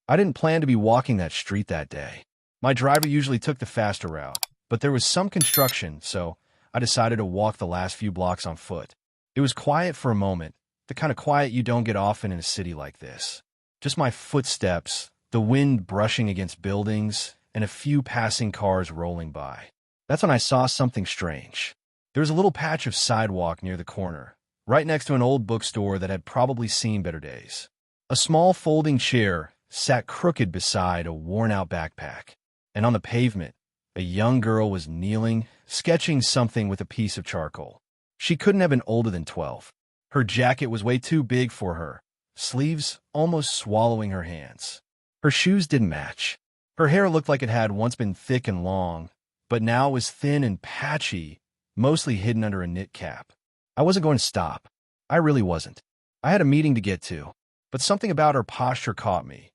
I didn't plan to be walking that street that day. My driver usually took the faster route, but there was some construction, so I decided to walk the last few blocks on foot. It was quiet for a moment, the kind of quiet you don't get often in a city like this. Just my footsteps, the wind brushing against buildings, and a few passing cars rolling by. That's when I saw something strange. There was a little patch of sidewalk near the corner, right next to an old bookstore that had probably seen better days. A small folding chair sat crooked beside a worn-out backpack, and on the pavement, a young girl was kneeling, sketching something with a piece of charcoal. She couldn't have been older than 12. Her jacket was way too big for her, sleeves almost swallowing her hands. Her shoes didn't match. Her hair looked like it had once been thick and long, but now was thin and patchy, mostly hidden under a knit cap. I wasn't going to stop. I really wasn't. I had a meeting to get to, but something about her posture caught me.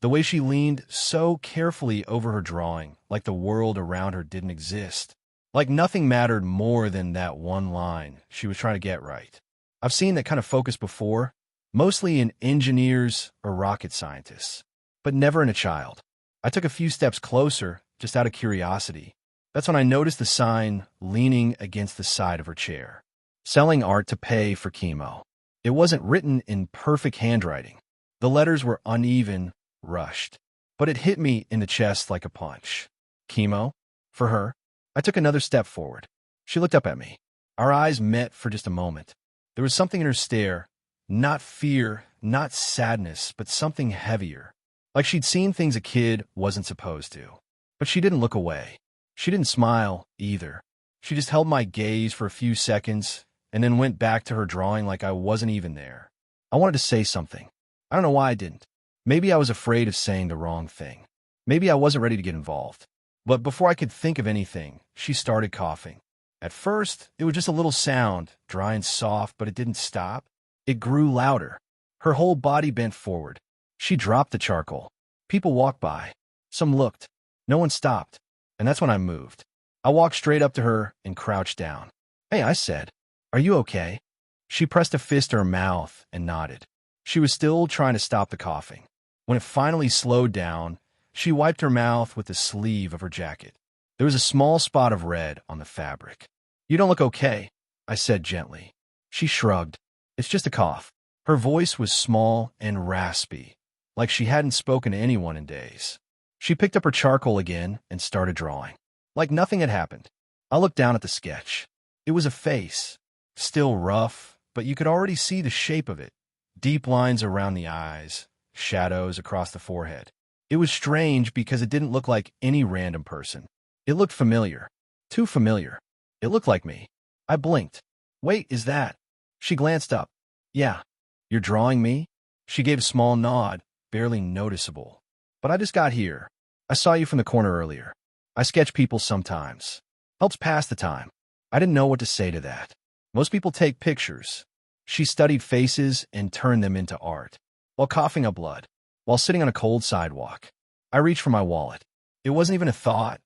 The way she leaned so carefully over her drawing, like the world around her didn't exist. Like nothing mattered more than that one line she was trying to get right. I've seen that kind of focus before, mostly in engineers or rocket scientists, but never in a child. I took a few steps closer, just out of curiosity. That's when I noticed the sign leaning against the side of her chair. Selling art to pay for chemo. It wasn't written in perfect handwriting. The letters were uneven, rushed. But it hit me in the chest like a punch. Chemo? For her? I took another step forward. She looked up at me. Our eyes met for just a moment. There was something in her stare, not fear, not sadness, but something heavier. Like she'd seen things a kid wasn't supposed to. But she didn't look away. She didn't smile, either. She just held my gaze for a few seconds and then went back to her drawing like I wasn't even there. I wanted to say something. I don't know why I didn't. Maybe I was afraid of saying the wrong thing. Maybe I wasn't ready to get involved. But before I could think of anything, she started coughing. At first, it was just a little sound, dry and soft, but it didn't stop. It grew louder. Her whole body bent forward. She dropped the charcoal. People walked by. Some looked. No one stopped. And that's when I moved. I walked straight up to her and crouched down. "Hey," I said. "Are you okay?" She pressed a fist to her mouth and nodded. She was still trying to stop the coughing. When it finally slowed down, she wiped her mouth with the sleeve of her jacket. There was a small spot of red on the fabric. "You don't look okay," I said gently. She shrugged. "It's just a cough." Her voice was small and raspy, like she hadn't spoken to anyone in days. She picked up her charcoal again and started drawing, like nothing had happened. I looked down at the sketch. It was a face, still rough, but you could already see the shape of it. Deep lines around the eyes, shadows across the forehead. It was strange because it didn't look like any random person. It looked familiar. Too familiar. It looked like me. I blinked. "Wait, is that?" She glanced up. "Yeah. You're drawing me?" She gave a small nod, barely noticeable. "But I just got here. I saw you from the corner earlier. I sketch people sometimes. Helps pass the time." I didn't know what to say to that. Most people take pictures. She studied faces and turned them into art, while coughing up blood, while sitting on a cold sidewalk. I reached for my wallet. It wasn't even a thought.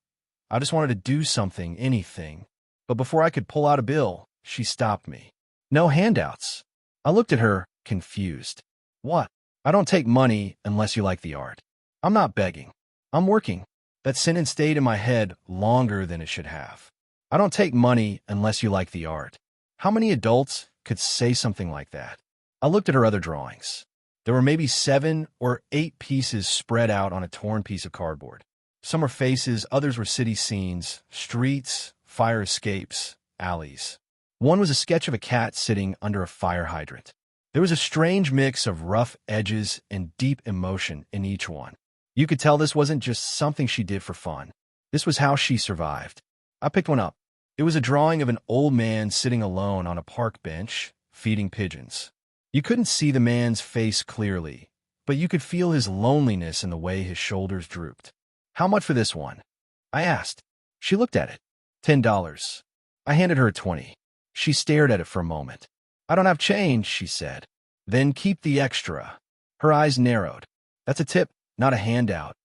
I just wanted to do something, anything. But before I could pull out a bill, she stopped me. "No handouts." I looked at her, confused. "What?" "I don't take money unless you like the art." "I'm not begging. I'm working." That sentence stayed in my head longer than it should have. "I don't take money unless you like the art." How many adults could say something like that? I looked at her other drawings. There were maybe 7 or 8 pieces spread out on a torn piece of cardboard. Some were faces, others were city scenes, streets, fire escapes, alleys. One was a sketch of a cat sitting under a fire hydrant. There was a strange mix of rough edges and deep emotion in each one. You could tell this wasn't just something she did for fun. This was how she survived. I picked one up. It was a drawing of an old man sitting alone on a park bench, feeding pigeons. You couldn't see the man's face clearly, but you could feel his loneliness in the way his shoulders drooped. "How much for this one?" I asked. She looked at it. $10. I handed her a 20. She stared at it for a moment. "I don't have change," she said. "Then keep the extra." Her eyes narrowed. "That's a tip, not a handout."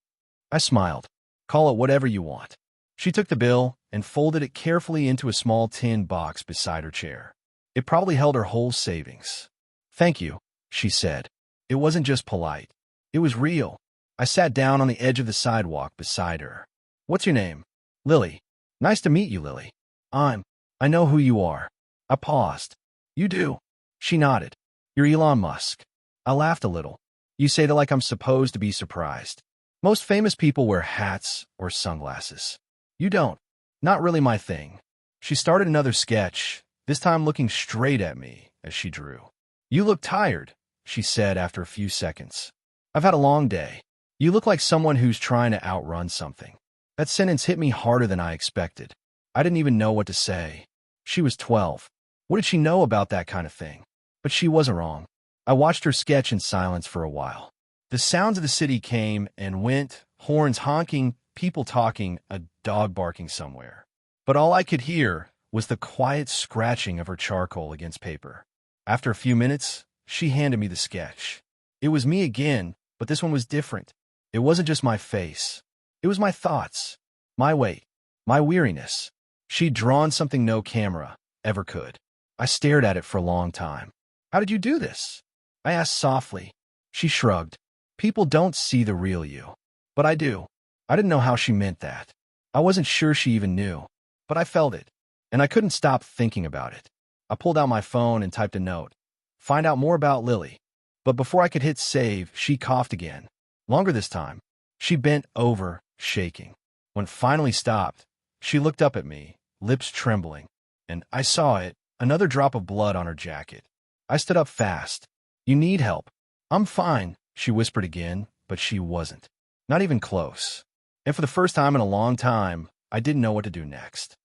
I smiled. "Call it whatever you want." She took the bill and folded it carefully into a small tin box beside her chair. It probably held her whole savings. "Thank you," she said. It wasn't just polite. It was real. I sat down on the edge of the sidewalk beside her. What's your name? Lily. Nice to meet you, Lily. I know who you are. I paused. You do? She nodded. You're Elon Musk. I laughed a little. You say that like I'm supposed to be surprised. Most famous people wear hats or sunglasses. You don't. Not really my thing. She started another sketch, this time looking straight at me as she drew. You look tired, she said after a few seconds. I've had a long day. You look like someone who's trying to outrun something. That sentence hit me harder than I expected. I didn't even know what to say. She was 12. What did she know about that kind of thing? But she wasn't wrong. I watched her sketch in silence for a while. The sounds of the city came and went, horns honking, people talking, a dog barking somewhere. But all I could hear was the quiet scratching of her charcoal against paper. After a few minutes, she handed me the sketch. It was me again, but this one was different. It wasn't just my face. It was my thoughts, my weight, my weariness. She'd drawn something no camera ever could. I stared at it for a long time. How did you do this? I asked softly. She shrugged. People don't see the real you. But I do. I didn't know how she meant that. I wasn't sure she even knew. But I felt it. And I couldn't stop thinking about it. I pulled out my phone and typed a note. Find out more about Lily. But before I could hit save, she coughed again. Longer this time. She bent over, shaking. When it finally stopped, she looked up at me, lips trembling. And I saw it, another drop of blood on her jacket. I stood up fast. You need help. I'm fine, she whispered again, but she wasn't. Not even close. And for the first time in a long time, I didn't know what to do next.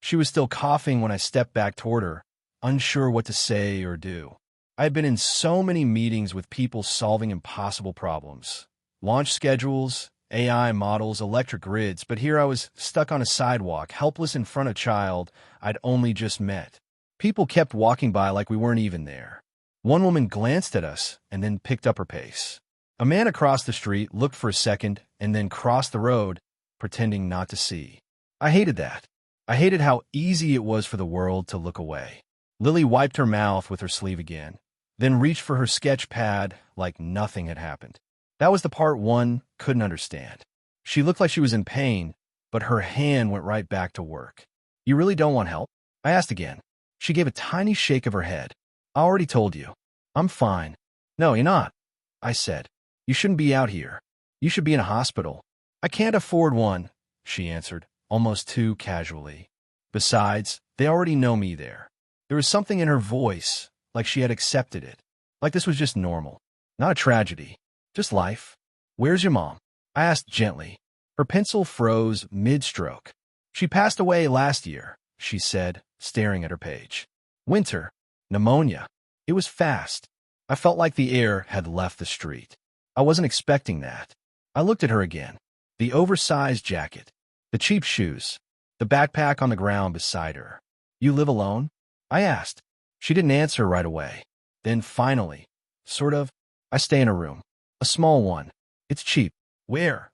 She was still coughing when I stepped back toward her, unsure what to say or do. I had been in so many meetings with people solving impossible problems. Launch schedules, AI models, electric grids, but here I was stuck on a sidewalk, helpless in front of a child I'd only just met. People kept walking by like we weren't even there. One woman glanced at us and then picked up her pace. A man across the street looked for a second and then crossed the road, pretending not to see. I hated that. I hated how easy it was for the world to look away. Lily wiped her mouth with her sleeve again, then reached for her sketch pad like nothing had happened. That was the part one couldn't understand. She looked like she was in pain, but her hand went right back to work. You really don't want help? I asked again. She gave a tiny shake of her head. I already told you. I'm fine. No, you're not, I said. You shouldn't be out here. You should be in a hospital. I can't afford one, she answered, almost too casually. Besides, they already know me there. There was something in her voice, like she had accepted it. Like this was just normal. Not a tragedy. Just life. Where's your mom? I asked gently. Her pencil froze mid-stroke. She passed away last year, she said, staring at her page. Winter. Pneumonia. It was fast. I felt like the air had left the street. I wasn't expecting that. I looked at her again. The oversized jacket. The cheap shoes. The backpack on the ground beside her. You live alone? I asked. She didn't answer right away. Then finally, sort of, I stay in a room. A small one. It's cheap. Where?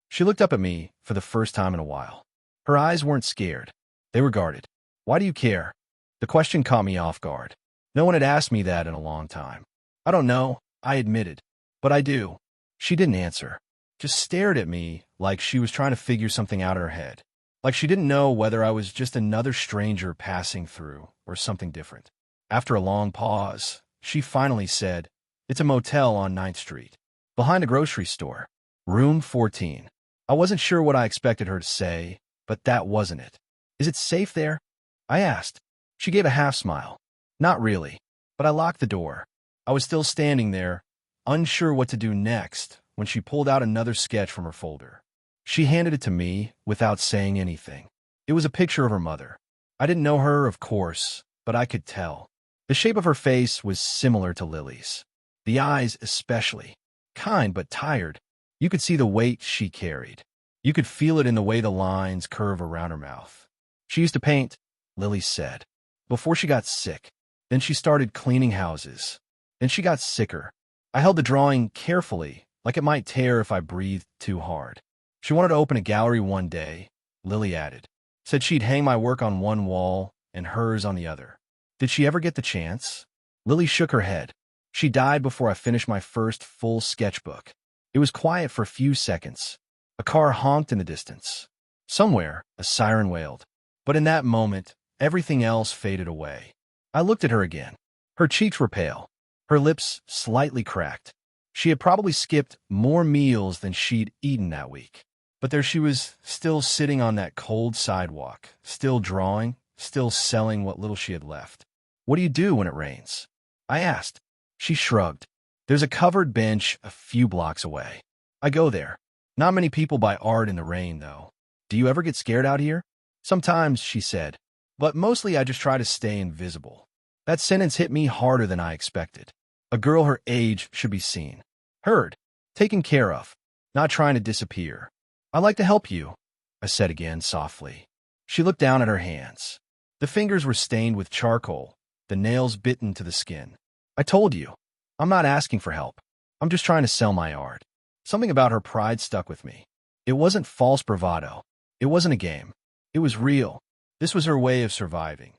She looked up at me for the first time in a while. Her eyes weren't scared. They were guarded. Why do you care? The question caught me off guard. No one had asked me that in a long time. I don't know, I admitted. But I do. She didn't answer. Just stared at me like she was trying to figure something out in her head. Like she didn't know whether I was just another stranger passing through or something different. After a long pause, she finally said, It's a motel on 9th Street. Behind a grocery store. Room 14. I wasn't sure what I expected her to say, but that wasn't it. Is it safe there? I asked. She gave a half smile. Not really, but I locked the door. I was still standing there, unsure what to do next, when she pulled out another sketch from her folder. She handed it to me without saying anything. It was a picture of her mother. I didn't know her, of course, but I could tell. The shape of her face was similar to Lily's. The eyes especially. Kind but tired. You could see the weight she carried. You could feel it in the way the lines curve around her mouth. She used to paint, Lily said, before she got sick. Then she started cleaning houses. Then she got sicker. I held the drawing carefully, like it might tear if I breathed too hard. She wanted to open a gallery one day, Lily added. Said she'd hang my work on one wall and hers on the other. Did she ever get the chance? Lily shook her head. She died before I finished my first full sketchbook. It was quiet for a few seconds. A car honked in the distance. Somewhere, a siren wailed. But in that moment, everything else faded away. I looked at her again. Her cheeks were pale. Her lips slightly cracked. She had probably skipped more meals than she'd eaten that week. But there she was, still sitting on that cold sidewalk, still drawing, still selling what little she had left. "What do you do when it rains?" I asked. She shrugged. "There's a covered bench a few blocks away. I go there. Not many people buy art in the rain, though. Do you ever get scared out here?" "Sometimes," she said. "But mostly I just try to stay invisible." That sentence hit me harder than I expected. A girl her age should be seen, heard, taken care of, not trying to disappear. "I'd like to help you," I said again softly. She looked down at her hands. The fingers were stained with charcoal, the nails bitten to the skin. "I told you, I'm not asking for help. I'm just trying to sell my art." Something about her pride stuck with me. It wasn't false bravado. It wasn't a game. It was real. This was her way of surviving.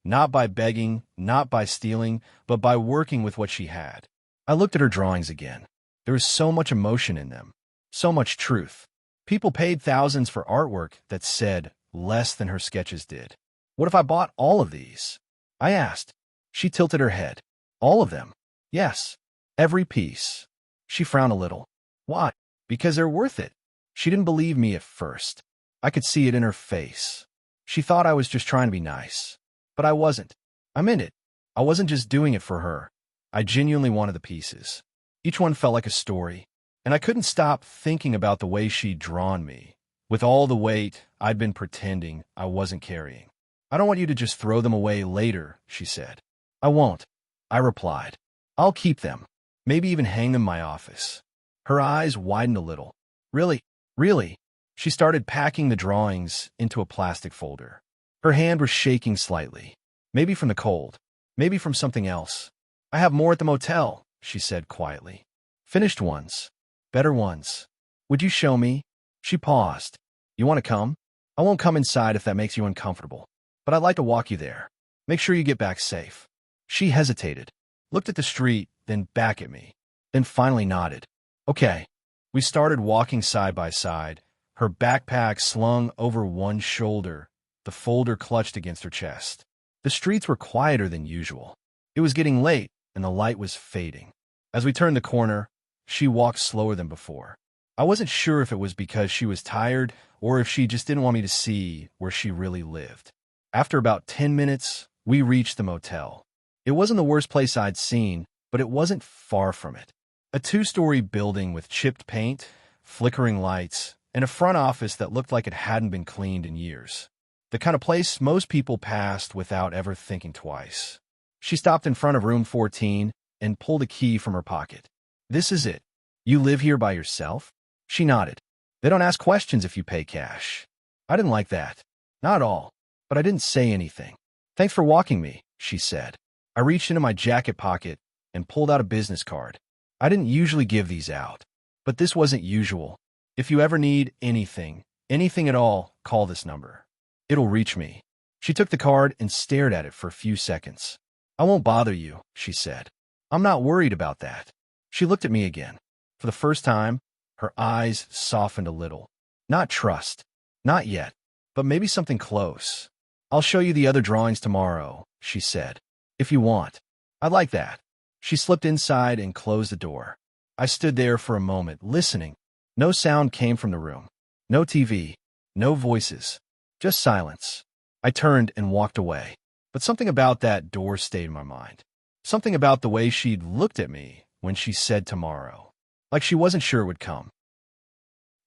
Not by begging, not by stealing, but by working with what she had. I looked at her drawings again. There was so much emotion in them, so much truth. People paid thousands for artwork that said less than her sketches did. "What if I bought all of these?" I asked. She tilted her head. "All of them?" "Yes, every piece." She frowned a little. "Why?" "Because they're worth it." She didn't believe me at first. I could see it in her face. She thought I was just trying to be nice. But I wasn't. I meant it. I wasn't just doing it for her. I genuinely wanted the pieces. Each one felt like a story, and I couldn't stop thinking about the way she'd drawn me, with all the weight I'd been pretending I wasn't carrying. "I don't want you to just throw them away later," she said. "I won't," I replied. "I'll keep them, maybe even hang them in my office." Her eyes widened a little. "Really? Really?" She started packing the drawings into a plastic folder. Her hand was shaking slightly, maybe from the cold, maybe from something else. "I have more at the motel," she said quietly. "Finished ones. Better ones. Would you show me?" She paused. "You want to come?" "I won't come inside if that makes you uncomfortable, but I'd like to walk you there. Make sure you get back safe." She hesitated, looked at the street, then back at me, then finally nodded. "Okay." We started walking side by side, her backpack slung over one shoulder, the folder clutched against her chest. The streets were quieter than usual. It was getting late, and the light was fading. As we turned the corner, she walked slower than before. I wasn't sure if it was because she was tired or if she just didn't want me to see where she really lived. After about 10 minutes, we reached the motel. It wasn't the worst place I'd seen, but it wasn't far from it. A two-story building with chipped paint, flickering lights, and a front office that looked like it hadn't been cleaned in years. The kind of place most people passed without ever thinking twice. She stopped in front of room 14 and pulled a key from her pocket. "This is it. You live here by yourself?" She nodded. "They don't ask questions if you pay cash." I didn't like that. Not at all. But I didn't say anything. "Thanks for walking me," she said. I reached into my jacket pocket and pulled out a business card. I didn't usually give these out, but this wasn't usual. "If you ever need anything at all, call this number. It'll reach me." She took the card and stared at it for a few seconds. "I won't bother you," she said. "I'm not worried about that." She looked at me again. For the first time, her eyes softened a little. Not trust. Not yet. But maybe something close. "I'll show you the other drawings tomorrow," she said. "If you want." "I'd like that." She slipped inside and closed the door. I stood there for a moment, listening. No sound came from the room. No TV. No voices. Just silence. I turned and walked away. But something about that door stayed in my mind. Something about the way she'd looked at me when she said tomorrow. Like she wasn't sure it would come.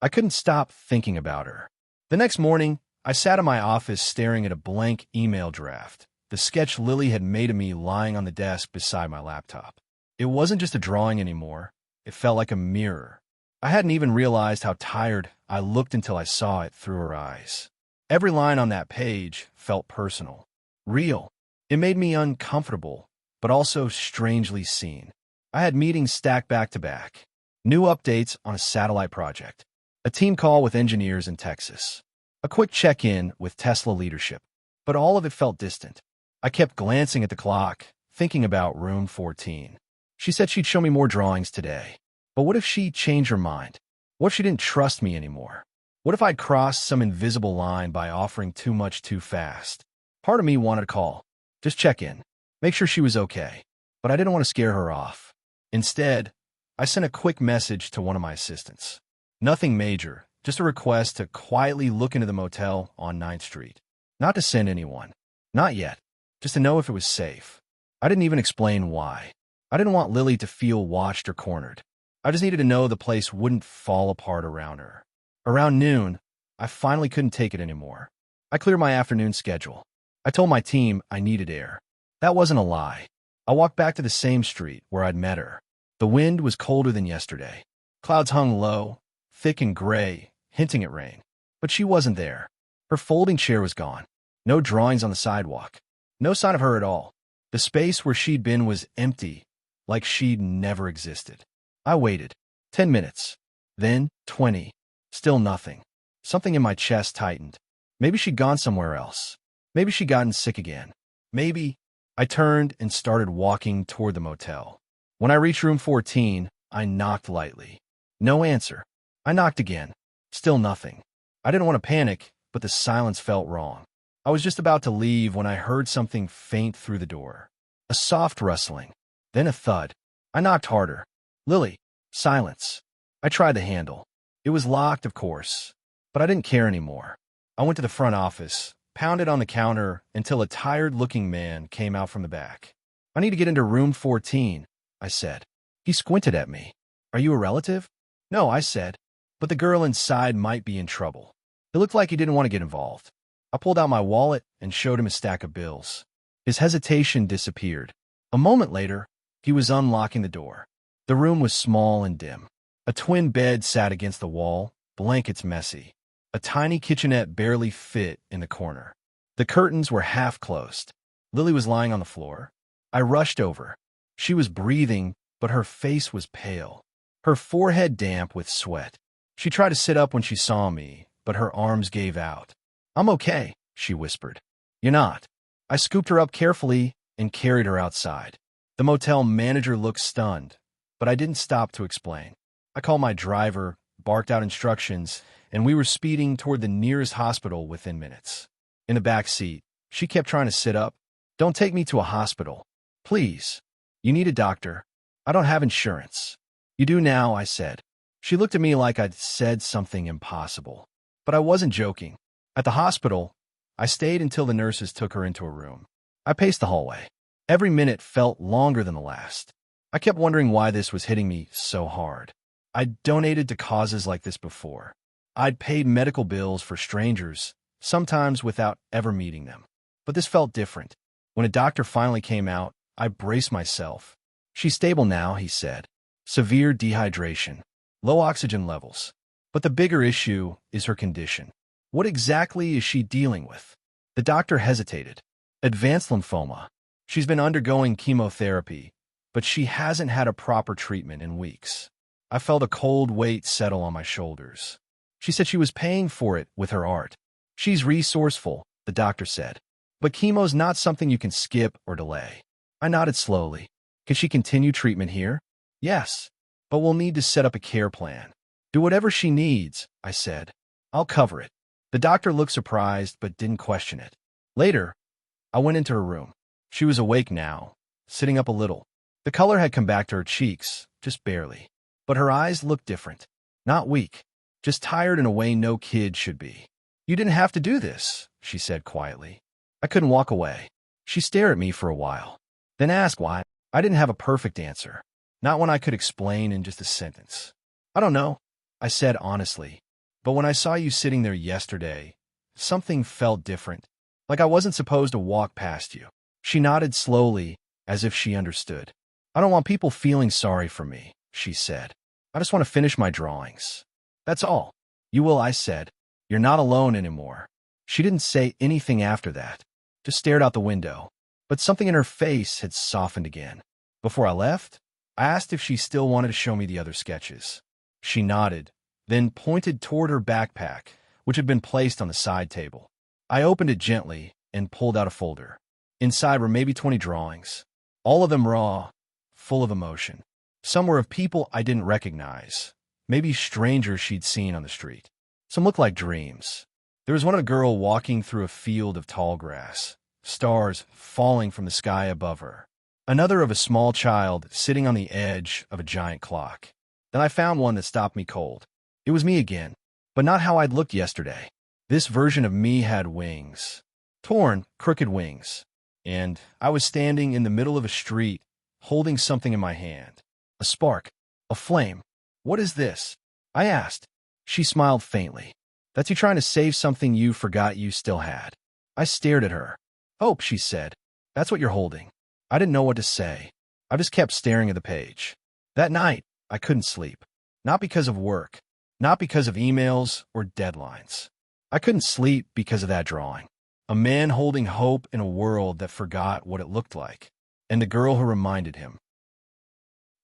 I couldn't stop thinking about her. The next morning, I sat in my office staring at a blank email draft, the sketch Lily had made of me lying on the desk beside my laptop. It wasn't just a drawing anymore. It felt like a mirror. I hadn't even realized how tired I looked until I saw it through her eyes. Every line on that page felt personal, real. It made me uncomfortable, but also strangely seen. I had meetings stacked back to back, new updates on a satellite project, a team call with engineers in Texas, a quick check-in with Tesla leadership, but all of it felt distant. I kept glancing at the clock, thinking about room 14. She said she'd show me more drawings today. But what if she changed her mind? What if she didn't trust me anymore? What if I'd crossed some invisible line by offering too much too fast? Part of me wanted to call, just check in, make sure she was okay. But I didn't want to scare her off. Instead, I sent a quick message to one of my assistants. Nothing major, just a request to quietly look into the motel on 9th Street. Not to send anyone. Not yet. Just to know if it was safe. I didn't even explain why. I didn't want Lily to feel watched or cornered. I just needed to know the place wouldn't fall apart around her. Around noon, I finally couldn't take it anymore. I cleared my afternoon schedule. I told my team I needed air. That wasn't a lie. I walked back to the same street where I'd met her. The wind was colder than yesterday. Clouds hung low, thick and gray, hinting at rain. But she wasn't there. Her folding chair was gone. No drawings on the sidewalk. No sign of her at all. The space where she'd been was empty, like she'd never existed. I waited. 10 minutes. Then 20. Still nothing. Something in my chest tightened. Maybe she'd gone somewhere else. Maybe she'd gotten sick again. Maybe. I turned and started walking toward the motel. When I reached room 14, I knocked lightly. No answer. I knocked again. Still nothing. I didn't want to panic, but the silence felt wrong. I was just about to leave when I heard something faint through the door. A soft rustling. Then a thud. I knocked harder. Lily. Silence. I tried the handle. It was locked, of course, but I didn't care anymore. I went to the front office, pounded on the counter until a tired-looking man came out from the back. I need to get into room 14, I said. He squinted at me. Are you a relative? No, I said, but the girl inside might be in trouble. It looked like he didn't want to get involved. I pulled out my wallet and showed him a stack of bills. His hesitation disappeared. A moment later, he was unlocking the door. The room was small and dim. A twin bed sat against the wall, blankets messy. A tiny kitchenette barely fit in the corner. The curtains were half closed. Lily was lying on the floor. I rushed over. She was breathing, but her face was pale. Her forehead damp with sweat. She tried to sit up when she saw me, but her arms gave out. I'm okay, she whispered. You're not. I scooped her up carefully and carried her outside. The motel manager looked stunned, but I didn't stop to explain. I called my driver, barked out instructions, and we were speeding toward the nearest hospital within minutes. In the back seat, she kept trying to sit up. Don't take me to a hospital. Please. You need a doctor. I don't have insurance. You do now, I said. She looked at me like I'd said something impossible. But I wasn't joking. At the hospital, I stayed until the nurses took her into a room. I paced the hallway. Every minute felt longer than the last. I kept wondering why this was hitting me so hard. I'd donated to causes like this before. I'd paid medical bills for strangers, sometimes without ever meeting them. But this felt different. When a doctor finally came out, I braced myself. She's stable now, he said. Severe dehydration. Low oxygen levels. But the bigger issue is her condition. What exactly is she dealing with? The doctor hesitated. Advanced lymphoma. She's been undergoing chemotherapy, but she hasn't had a proper treatment in weeks. I felt a cold weight settle on my shoulders. She said she was paying for it with her art. She's resourceful, the doctor said. But chemo's not something you can skip or delay. I nodded slowly. Can she continue treatment here? Yes, but we'll need to set up a care plan. Do whatever she needs, I said. I'll cover it. The doctor looked surprised but didn't question it. Later, I went into her room. She was awake now, sitting up a little. The color had come back to her cheeks, just barely. But her eyes looked different. Not weak, just tired in a way no kid should be. You didn't have to do this, she said quietly. I couldn't walk away. She stared at me for a while, then asked why. I didn't have a perfect answer. Not one I could explain in just a sentence. I don't know, I said honestly. But when I saw you sitting there yesterday, something felt different. Like I wasn't supposed to walk past you. She nodded slowly, as if she understood. I don't want people feeling sorry for me, she said. I just want to finish my drawings. That's all. You will, I said. You're not alone anymore. She didn't say anything after that, just stared out the window. But something in her face had softened again. Before I left, I asked if she still wanted to show me the other sketches. She nodded, then pointed toward her backpack, which had been placed on the side table. I opened it gently and pulled out a folder. Inside were maybe 20 drawings, all of them raw, full of emotion. Some were of people I didn't recognize, maybe strangers she'd seen on the street. Some looked like dreams. There was one of a girl walking through a field of tall grass, stars falling from the sky above her. Another of a small child sitting on the edge of a giant clock. Then I found one that stopped me cold. It was me again, but not how I'd looked yesterday. This version of me had wings. Torn, crooked wings. And I was standing in the middle of a street, holding something in my hand. A spark. A flame. What is this? I asked. She smiled faintly. That's you trying to save something you forgot you still had. I stared at her. Hope, she said. That's what you're holding. I didn't know what to say. I just kept staring at the page. That night, I couldn't sleep. Not because of work. Not because of emails or deadlines. I couldn't sleep because of that drawing. A man holding hope in a world that forgot what it looked like. And the girl who reminded him.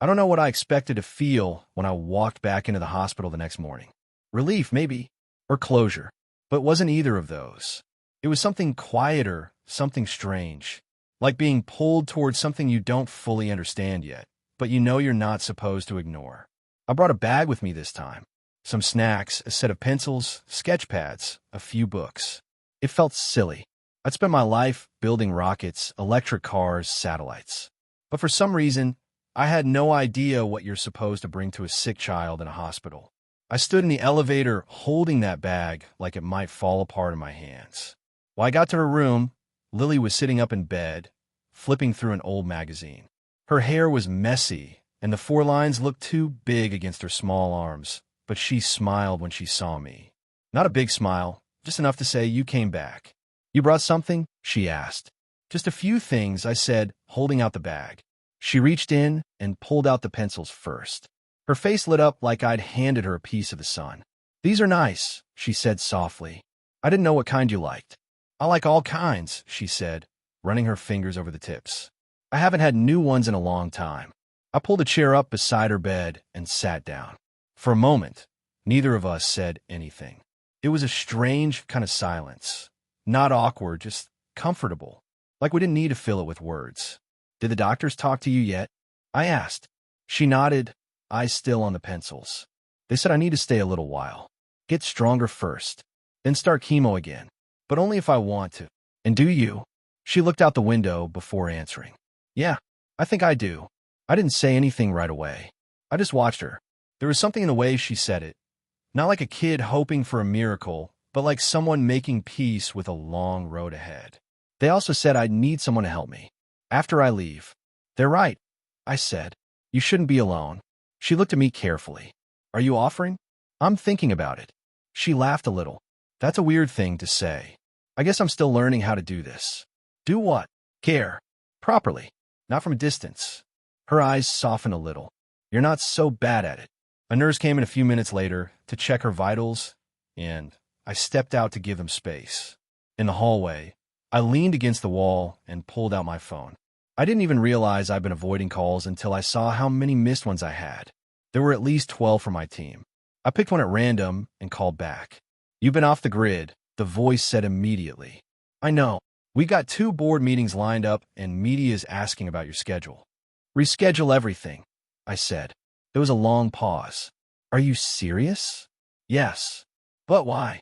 I don't know what I expected to feel when I walked back into the hospital the next morning. Relief, maybe. Or closure. But it wasn't either of those. It was something quieter, something strange. Like being pulled towards something you don't fully understand yet, but you know you're not supposed to ignore. I brought a bag with me this time. Some snacks, a set of pencils, sketch pads, a few books. It felt silly. I'd spent my life building rockets, electric cars, satellites. But for some reason, I had no idea what you're supposed to bring to a sick child in a hospital. I stood in the elevator holding that bag like it might fall apart in my hands. When I got to her room, Lily was sitting up in bed, flipping through an old magazine. Her hair was messy, and the 4 lines looked too big against her small arms, but she smiled when she saw me. Not a big smile, just enough to say, "You came back." "You brought something?" she asked. "Just a few things," I said, holding out the bag. She reached in and pulled out the pencils first. Her face lit up like I'd handed her a piece of the sun. "These are nice," she said softly. "I didn't know what kind you liked." "I like all kinds," she said, running her fingers over the tips. "I haven't had new ones in a long time." I pulled a chair up beside her bed and sat down. For a moment, neither of us said anything. It was a strange kind of silence. Not awkward, just comfortable. Like we didn't need to fill it with words. "Did the doctors talk to you yet?" I asked. She nodded, eyes still on the pencils. "They said I need to stay a little while. Get stronger first. Then start chemo again. But only if I want to." "And do you?" She looked out the window before answering. "Yeah, I think I do." I didn't say anything right away. I just watched her. There was something in the way she said it. Not like a kid hoping for a miracle, but like someone making peace with a long road ahead. "They also said I'd need someone to help me. After I leave." "They're right," I said. "You shouldn't be alone." She looked at me carefully. "Are you offering?" "I'm thinking about it." She laughed a little. "That's a weird thing to say. I guess I'm still learning how to do this." "Do what?" "Care. Properly. Not from a distance." Her eyes softened a little. "You're not so bad at it." A nurse came in a few minutes later to check her vitals, and I stepped out to give them space. In the hallway, I leaned against the wall and pulled out my phone. I didn't even realize I'd been avoiding calls until I saw how many missed ones I had. There were at least 12 from my team. I picked one at random and called back. "You've been off the grid," the voice said immediately. "I know. We got 2 board meetings lined up and media is asking about your schedule." "Reschedule everything," I said. There was a long pause. "Are you serious?" "Yes." "But why?"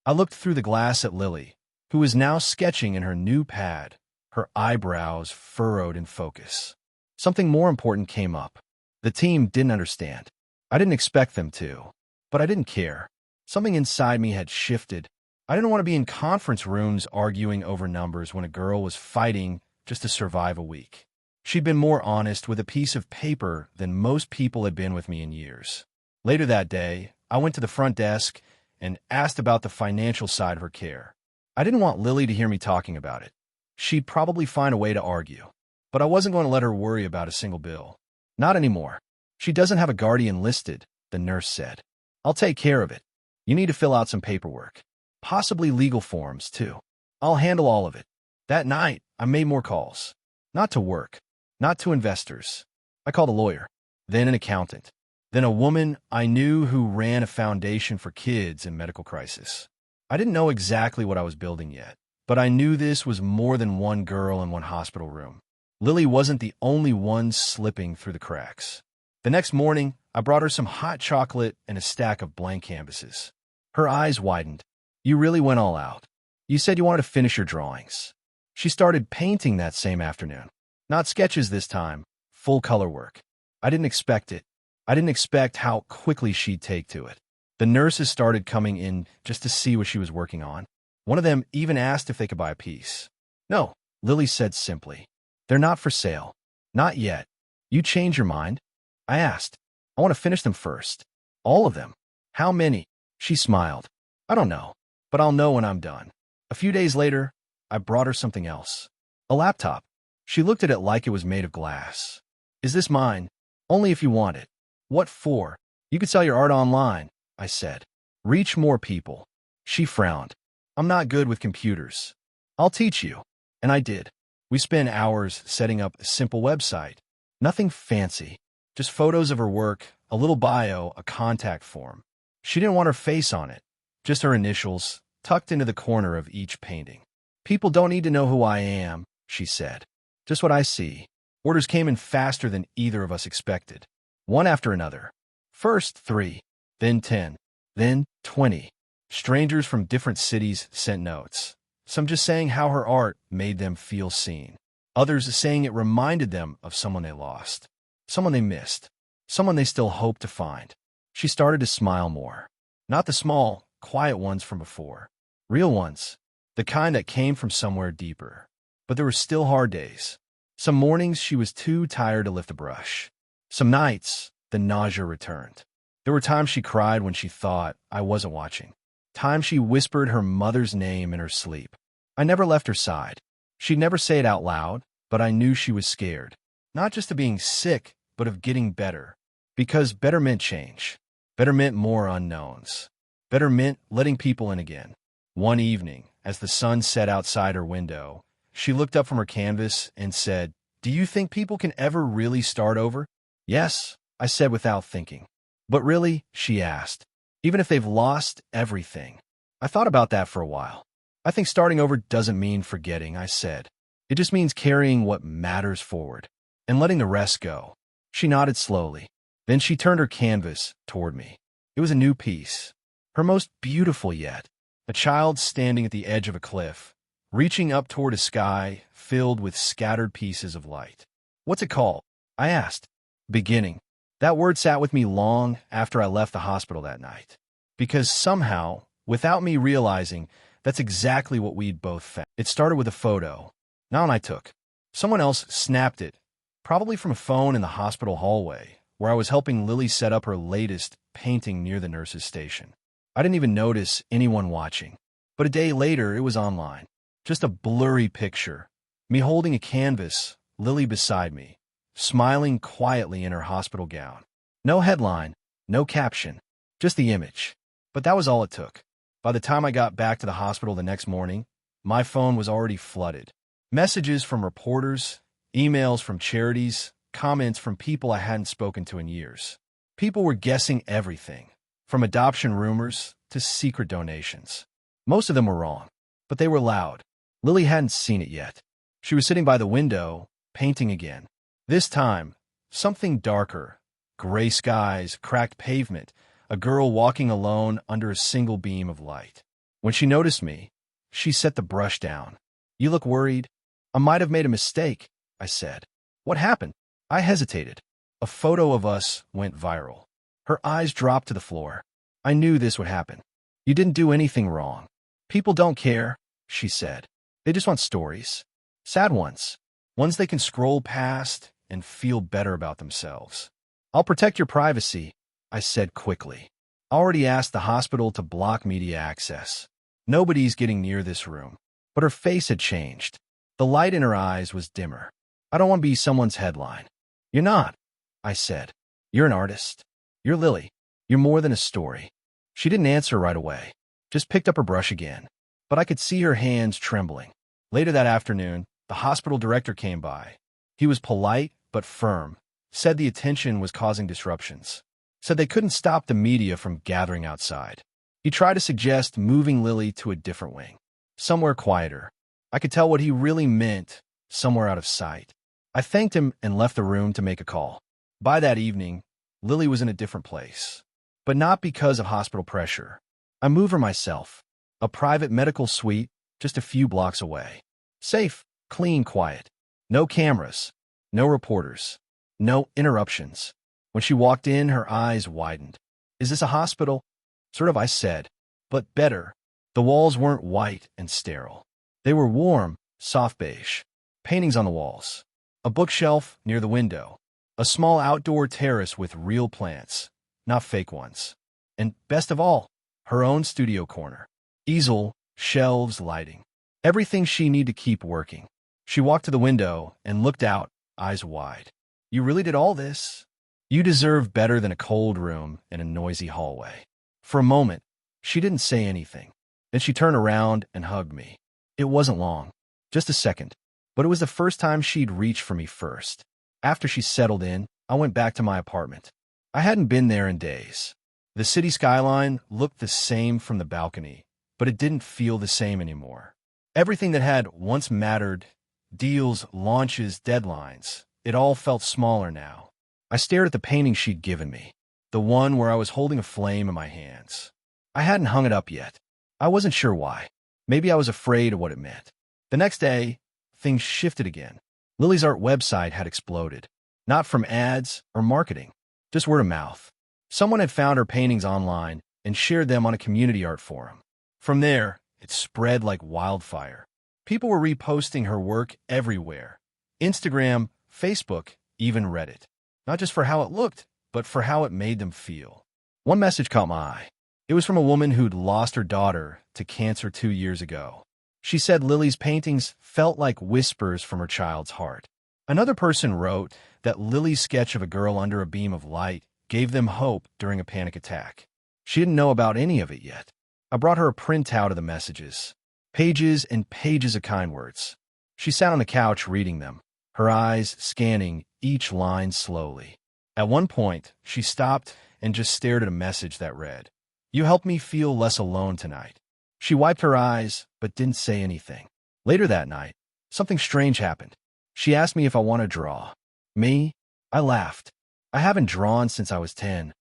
I looked through the glass at Lily, who was now sketching in her new pad, her eyebrows furrowed in focus. Something more important came up. The team didn't understand. I didn't expect them to, but I didn't care. Something inside me had shifted. I didn't want to be in conference rooms arguing over numbers when a girl was fighting just to survive a week. She'd been more honest with a piece of paper than most people had been with me in years. Later that day, I went to the front desk and asked about the financial side of her care. I didn't want Lily to hear me talking about it. She'd probably find a way to argue. But I wasn't going to let her worry about a single bill. Not anymore. "She doesn't have a guardian listed," the nurse said. "I'll take care of it. You need to fill out some paperwork. Possibly legal forms, too. I'll handle all of it." That night, I made more calls. Not to work. Not to investors. I called a lawyer, then an accountant, then a woman I knew who ran a foundation for kids in medical crisis. I didn't know exactly what I was building yet, but I knew this was more than one girl in one hospital room. Lily wasn't the only one slipping through the cracks. The next morning, I brought her some hot chocolate and a stack of blank canvases. Her eyes widened. You really went all out. You said you wanted to finish your drawings. She started painting that same afternoon. Not sketches this time, full color work. I didn't expect it. I didn't expect how quickly she'd take to it. The nurses started coming in just to see what she was working on. One of them even asked if they could buy a piece. No, Lily said simply. They're not for sale. Not yet. You change your mind? I asked. I want to finish them first. All of them. How many? She smiled. I don't know, but I'll know when I'm done. A few days later, I brought her something else. A laptop. She looked at it like it was made of glass. Is this mine? Only if you want it. What for? You could sell your art online, I said. Reach more people. She frowned. I'm not good with computers. I'll teach you. And I did. We spent hours setting up a simple website. Nothing fancy. Just photos of her work, a little bio, a contact form. She didn't want her face on it. Just her initials, tucked into the corner of each painting. People don't need to know who I am, she said. Just what I see. Orders came in faster than either of us expected. One after another. First 3, then 10, then 20. Strangers from different cities sent notes. Some just saying how her art made them feel seen. Others saying it reminded them of someone they lost. Someone they missed. Someone they still hope to find. She started to smile more. Not the small, quiet ones from before. Real ones. The kind that came from somewhere deeper. But there were still hard days. Some mornings she was too tired to lift a brush. Some nights, the nausea returned. There were times she cried when she thought I wasn't watching. Times she whispered her mother's name in her sleep. I never left her side. She'd never say it out loud, but I knew she was scared. Not just of being sick, but of getting better. Because better meant change. Better meant more unknowns. Better meant letting people in again. One evening, as the sun set outside her window, she looked up from her canvas and said, "Do you think people can ever really start over?" "Yes," I said without thinking. "But really?" she asked. "Even if they've lost everything?" I thought about that for a while. "I think starting over doesn't mean forgetting," I said. "It just means carrying what matters forward and letting the rest go." She nodded slowly. Then she turned her canvas toward me. It was a new piece, her most beautiful yet. A child standing at the edge of a cliff, reaching up toward a sky filled with scattered pieces of light. "What's it called?" I asked. "Beginning." That word sat with me long after I left the hospital that night. Because somehow, without me realizing, that's exactly what we'd both found. It started with a photo. Not one I took. Someone else snapped it, probably from a phone in the hospital hallway, where I was helping Lily set up her latest painting near the nurse's station. I didn't even notice anyone watching. But a day later, it was online. Just a blurry picture. Me holding a canvas, Lily beside me, smiling quietly in her hospital gown. No headline, no caption, just the image. But that was all it took. By the time I got back to the hospital the next morning, my phone was already flooded. Messages from reporters, emails from charities, comments from people I hadn't spoken to in years. People were guessing everything, from adoption rumors to secret donations. Most of them were wrong, but they were loud. Lily hadn't seen it yet. She was sitting by the window, painting again. This time, something darker. Gray skies, cracked pavement, a girl walking alone under a single beam of light. When she noticed me, she set the brush down. "You look worried." "I might have made a mistake," I said. "What happened?" I hesitated. A photo of us went viral. Her eyes dropped to the floor. I knew this would happen. "You didn't do anything wrong. People don't care," she said. "They just want stories. Sad ones. Ones they can scroll past and feel better about themselves." "I'll protect your privacy," I said quickly. I already asked the hospital to block media access. Nobody's getting near this room. But her face had changed. The light in her eyes was dimmer. "I don't want to be someone's headline." "You're not," I said. "You're an artist. You're Lily. You're more than a story." She didn't answer right away, just picked up her brush again. But I could see her hands trembling. Later that afternoon, the hospital director came by. He was polite but firm, said the attention was causing disruptions, said they couldn't stop the media from gathering outside. He tried to suggest moving Lily to a different wing, somewhere quieter. I could tell what he really meant, somewhere out of sight. I thanked him and left the room to make a call. By that evening, Lily was in a different place. But not because of hospital pressure. I moved her myself. A private medical suite just a few blocks away. Safe, clean, quiet. No cameras. No reporters. No interruptions. When she walked in, her eyes widened. "Is this a hospital?" Sort of, I said. But better. The walls weren't white and sterile. They were warm, soft beige. Paintings on the walls. A bookshelf near the window. A small outdoor terrace with real plants, not fake ones. And best of all, her own studio corner. Easel, shelves, lighting. Everything she needed to keep working. She walked to the window and looked out, eyes wide. "You really did all this? You deserve better than a cold room in a noisy hallway." For a moment, she didn't say anything. Then she turned around and hugged me. It wasn't long, just a second, but it was the first time she'd reached for me first. After she settled in, I went back to my apartment. I hadn't been there in days. The city skyline looked the same from the balcony, but it didn't feel the same anymore. Everything that had once mattered, deals, launches, deadlines, it all felt smaller now. I stared at the painting she'd given me, the one where I was holding a flame in my hands. I hadn't hung it up yet. I wasn't sure why. Maybe I was afraid of what it meant. The next day, things shifted again. Lily's art website had exploded. Not from ads or marketing, just word of mouth. Someone had found her paintings online and shared them on a community art forum. From there, it spread like wildfire. People were reposting her work everywhere. Instagram, Facebook, even Reddit. Not just for how it looked, but for how it made them feel. One message caught my eye. It was from a woman who'd lost her daughter to cancer 2 years ago. She said Lily's paintings felt like whispers from her child's heart. Another person wrote that Lily's sketch of a girl under a beam of light gave them hope during a panic attack. She didn't know about any of it yet. I brought her a printout of the messages. Pages and pages of kind words. She sat on the couch reading them, her eyes scanning each line slowly. At one point, she stopped and just stared at a message that read, "You helped me feel less alone tonight." She wiped her eyes, but didn't say anything. Later that night, something strange happened. She asked me if I want to draw. Me? I laughed. I haven't drawn since I was 10.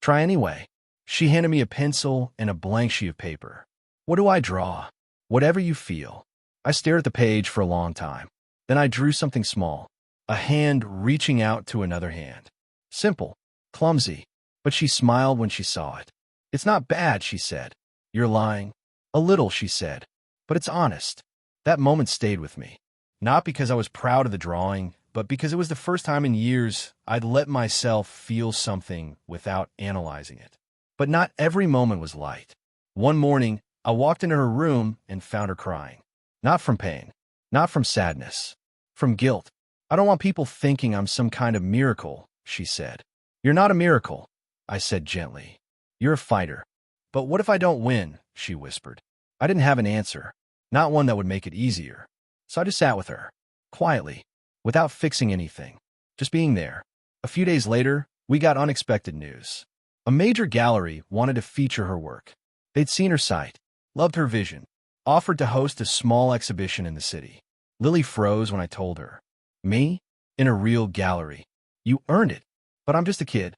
Try anyway. She handed me a pencil and a blank sheet of paper. What do I draw? Whatever you feel. I stared at the page for a long time. Then I drew something small. A hand reaching out to another hand. Simple. Clumsy. But she smiled when she saw it. "It's not bad," she said. "You're lying." "A little," she said. "But it's honest." That moment stayed with me. Not because I was proud of the drawing, but because it was the first time in years I'd let myself feel something without analyzing it. But not every moment was light. One morning, I walked into her room and found her crying. Not from pain. Not from sadness. From guilt. "I don't want people thinking I'm some kind of miracle," she said. "You're not a miracle," I said gently. "You're a fighter." "But what if I don't win?" she whispered. I didn't have an answer. Not one that would make it easier. So I just sat with her. Quietly. Without fixing anything. Just being there. A few days later, we got unexpected news. A major gallery wanted to feature her work. They'd seen her site, loved her vision, offered to host a small exhibition in the city. Lily froze when I told her. "Me? In a real gallery? You earned it. But I'm just a kid."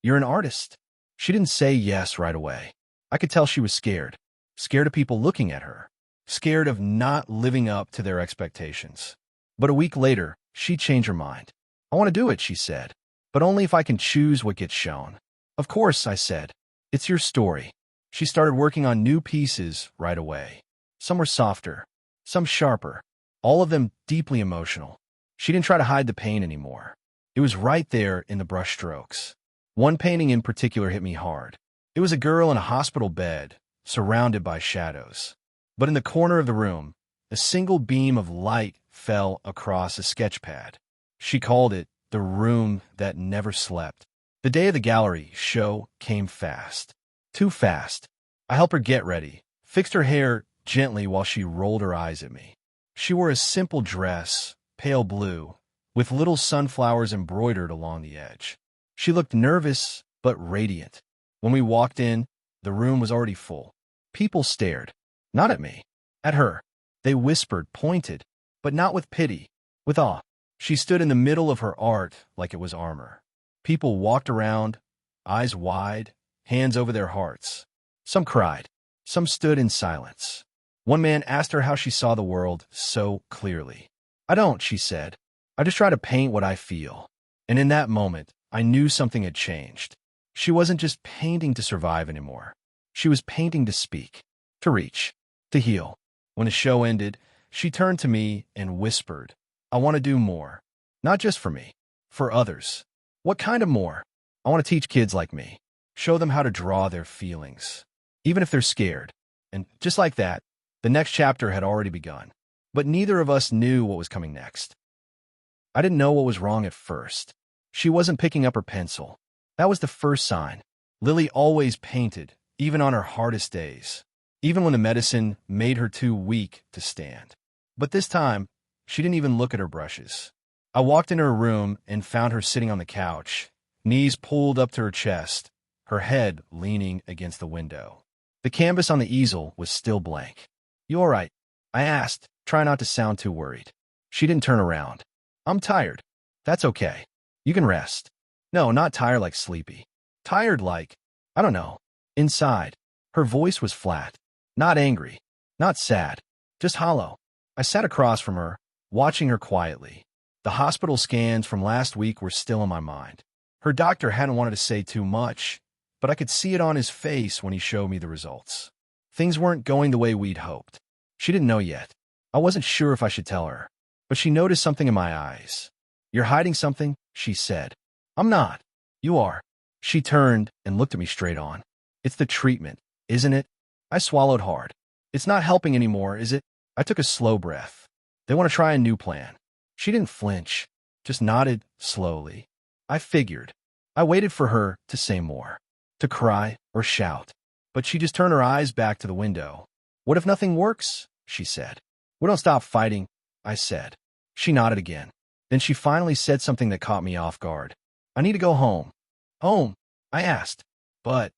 "You're an artist." She didn't say yes right away. I could tell she was scared. Scared of people looking at her. Scared of not living up to their expectations. But a week later, she changed her mind. "I want to do it," she said. "But only if I can choose what gets shown." "Of course," I said. "It's your story." She started working on new pieces right away. Some were softer, some sharper, all of them deeply emotional. She didn't try to hide the pain anymore. It was right there in the brushstrokes. One painting in particular hit me hard. It was a girl in a hospital bed, surrounded by shadows. But in the corner of the room, a single beam of light fell across a sketch pad. She called it the room that never slept. The day of the gallery show came fast. Too fast. I helped her get ready, fixed her hair gently while she rolled her eyes at me. She wore a simple dress, pale blue, with little sunflowers embroidered along the edge. She looked nervous but radiant. When we walked in, the room was already full. People stared. Not at me. At her. They whispered, pointed, but not with pity, with awe. She stood in the middle of her art like it was armor. People walked around, eyes wide, hands over their hearts. Some cried. Some stood in silence. One man asked her how she saw the world so clearly. "I don't," she said. "I just try to paint what I feel." And in that moment, I knew something had changed. She wasn't just painting to survive anymore. She was painting to speak, to reach, to heal. When the show ended, she turned to me and whispered, "I want to do more. Not just for me, for others." "What kind of more?" "I want to teach kids like me. Show them how to draw their feelings, even if they're scared." And just like that, the next chapter had already begun. But neither of us knew what was coming next. I didn't know what was wrong at first. She wasn't picking up her pencil. That was the first sign. Lily always painted, even on her hardest days, even when the medicine made her too weak to stand. But this time, she didn't even look at her brushes. I walked into her room and found her sitting on the couch, knees pulled up to her chest, her head leaning against the window. The canvas on the easel was still blank. "You all right?" I asked, trying not to sound too worried. She didn't turn around. "I'm tired." "That's okay. You can rest." "No, not tired like sleepy. Tired like, I don't know." Inside, her voice was flat. Not angry, not sad, just hollow. I sat across from her, watching her quietly. The hospital scans from last week were still in my mind. Her doctor hadn't wanted to say too much, but I could see it on his face when he showed me the results. Things weren't going the way we'd hoped. She didn't know yet. I wasn't sure if I should tell her, but she noticed something in my eyes. "You're hiding something," she said. "I'm not. You are." She turned and looked at me straight on. "It's the treatment, isn't it?" I swallowed hard. "It's not helping anymore, is it?" I took a slow breath. "They want to try a new plan." She didn't flinch, just nodded slowly. I figured. I waited for her to say more, to cry or shout. But she just turned her eyes back to the window. "What if nothing works?" she said. "We don't stop fighting," I said. She nodded again. Then she finally said something that caught me off guard. "I need to go home." "Home?" I asked. "But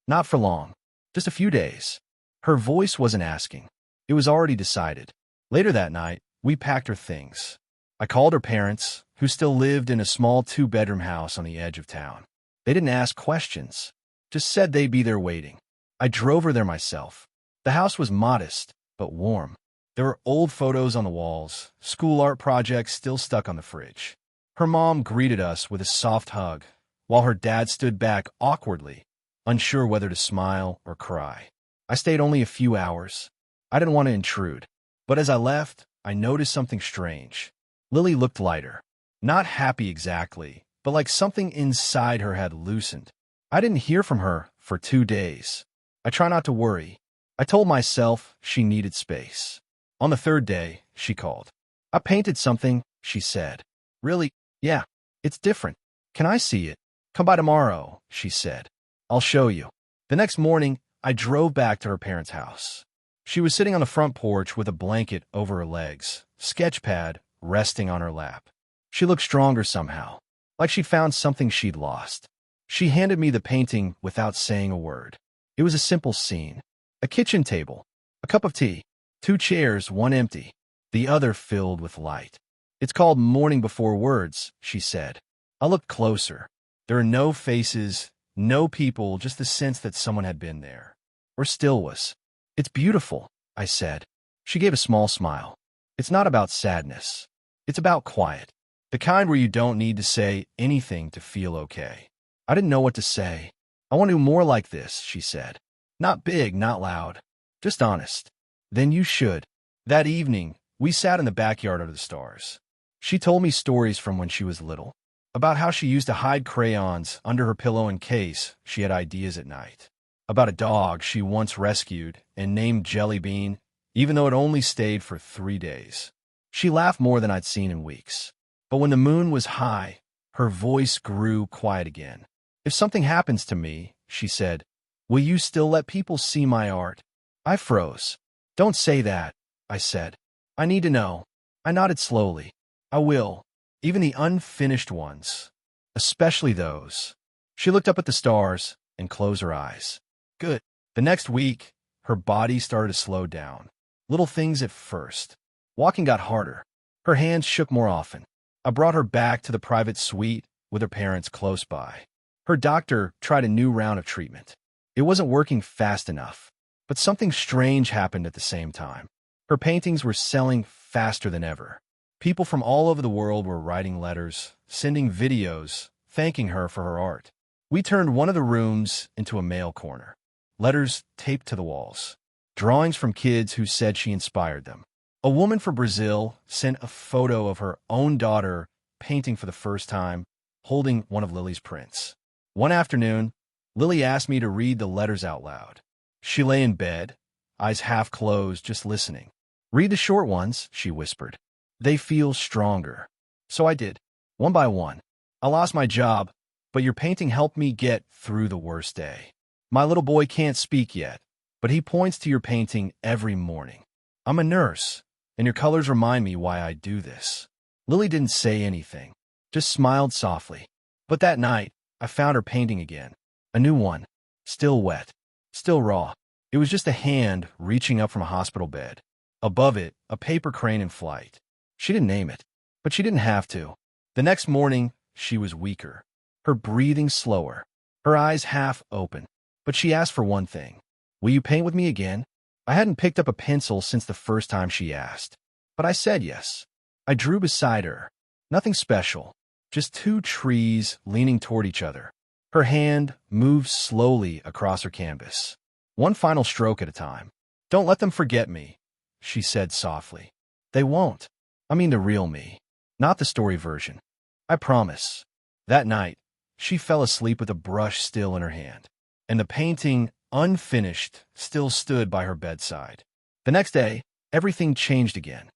not for long. Just a few days." Her voice wasn't asking. It was already decided. Later that night, we packed her things. I called her parents, who still lived in a small 2-bedroom house on the edge of town. They didn't ask questions, just said they'd be there waiting. I drove her there myself. The house was modest, but warm. There were old photos on the walls, school art projects still stuck on the fridge. Her mom greeted us with a soft hug, while her dad stood back awkwardly, unsure whether to smile or cry. I stayed only a few hours. I didn't want to intrude. But as I left, I noticed something strange. Lily looked lighter. Not happy exactly, but like something inside her had loosened. I didn't hear from her for 2 days. I try not to worry. I told myself she needed space. On the 3rd day, she called. "I painted something," she said. "Really?" "Yeah, it's different." "Can I see it?" "Come by tomorrow," she said. "I'll show you." The next morning, I drove back to her parents' house. She was sitting on the front porch with a blanket over her legs, sketch pad resting on her lap. She looked stronger somehow, like she'd found something she'd lost. She handed me the painting without saying a word. It was a simple scene. A kitchen table, a cup of tea, 2 chairs, one empty, the other filled with light. "It's called Morning Before Words," she said. I looked closer. There are no faces, no people, just the sense that someone had been there, or still was. "It's beautiful," I said. She gave a small smile. "It's not about sadness. It's about quiet. The kind where you don't need to say anything to feel okay." I didn't know what to say. "I want to do more like this," she said. "Not big, not loud, just honest." "Then you should." That evening, we sat in the backyard under the stars. She told me stories from when she was little, about how she used to hide crayons under her pillow in case she had ideas at night, about a dog she once rescued and named Jelly Bean, even though it only stayed for 3 days. She laughed more than I'd seen in weeks. But when the moon was high, her voice grew quiet again. "If something happens to me," she said, "will you still let people see my art?" I froze. "Don't say that," I said. "I need to know." I nodded slowly. "I will, even the unfinished ones, especially those." She looked up at the stars and closed her eyes. "Good." The next week, her body started to slow down. Little things at first. Walking got harder. Her hands shook more often. I brought her back to the private suite with her parents close by. Her doctor tried a new round of treatment. It wasn't working fast enough, but something strange happened at the same time. Her paintings were selling faster than ever. People from all over the world were writing letters, sending videos, thanking her for her art. We turned one of the rooms into a mail corner. Letters taped to the walls. Drawings from kids who said she inspired them. A woman from Brazil sent a photo of her own daughter painting for the first time, holding one of Lily's prints. One afternoon, Lily asked me to read the letters out loud. She lay in bed, eyes half closed, just listening. "Read the short ones," she whispered. "They feel stronger." So I did, one by one. "I lost my job, but your painting helped me get through the worst day. My little boy can't speak yet, but he points to your painting every morning. I'm a nurse, and your colors remind me why I do this." Lily didn't say anything, just smiled softly. But that night, I found her painting again. A new one, still wet, still raw. It was just a hand reaching up from a hospital bed. Above it, a paper crane in flight. She didn't name it, but she didn't have to. The next morning, she was weaker, her breathing slower, her eyes half open. But she asked for one thing. "Will you paint with me again?" I hadn't picked up a pencil since the first time she asked, but I said yes. I drew beside her. Nothing special, just two trees leaning toward each other. Her hand moved slowly across her canvas, one final stroke at a time. "Don't let them forget me," she said softly. "They won't. I mean the real me, not the story version. I promise." That night, she fell asleep with a brush still in her hand, and the painting, unfinished, still stood by her bedside. The next day, everything changed again.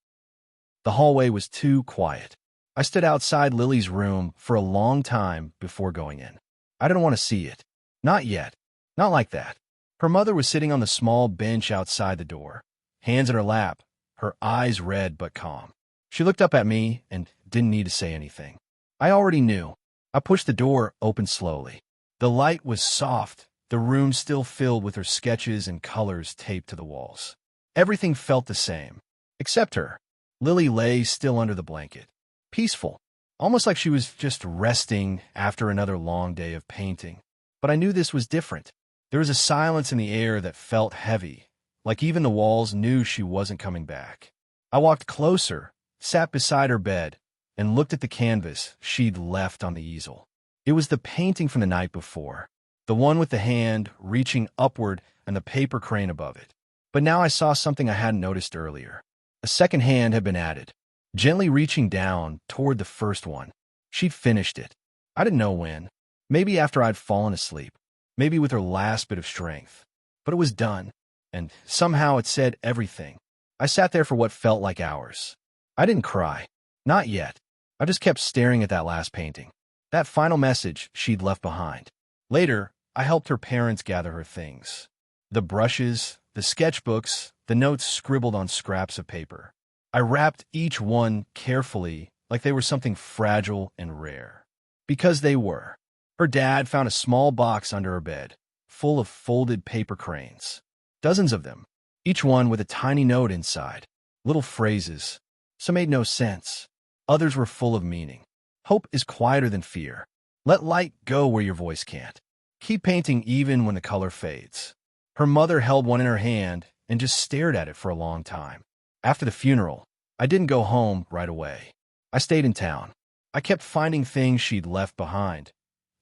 The hallway was too quiet. I stood outside Lily's room for a long time before going in. I didn't want to see it. Not yet. Not like that. Her mother was sitting on the small bench outside the door, hands in her lap, her eyes red but calm. She looked up at me and didn't need to say anything. I already knew. I pushed the door open slowly. The light was soft, the room still filled with her sketches and colors taped to the walls. Everything felt the same, except her. Lily lay still under the blanket, peaceful, almost like she was just resting after another long day of painting. But I knew this was different. There was a silence in the air that felt heavy, like even the walls knew she wasn't coming back. I walked closer, sat beside her bed, and looked at the canvas she'd left on the easel. It was the painting from the night before, the one with the hand reaching upward and the paper crane above it. But now I saw something I hadn't noticed earlier. A second hand had been added, gently reaching down toward the first one. She'd finished it. I didn't know when. Maybe after I'd fallen asleep. Maybe with her last bit of strength. But it was done, and somehow it said everything. I sat there for what felt like hours. I didn't cry. Not yet. I just kept staring at that last painting. That final message she'd left behind. Later, I helped her parents gather her things. The brushes, the sketchbooks, the notes scribbled on scraps of paper. I wrapped each one carefully like they were something fragile and rare. Because they were. Her dad found a small box under her bed, full of folded paper cranes. Dozens of them, each one with a tiny note inside. Little phrases. Some made no sense. Others were full of meaning. Hope is quieter than fear. Let light go where your voice can't. Keep painting even when the color fades. Her mother held one in her hand and just stared at it for a long time. After the funeral, I didn't go home right away. I stayed in town. I kept finding things she'd left behind.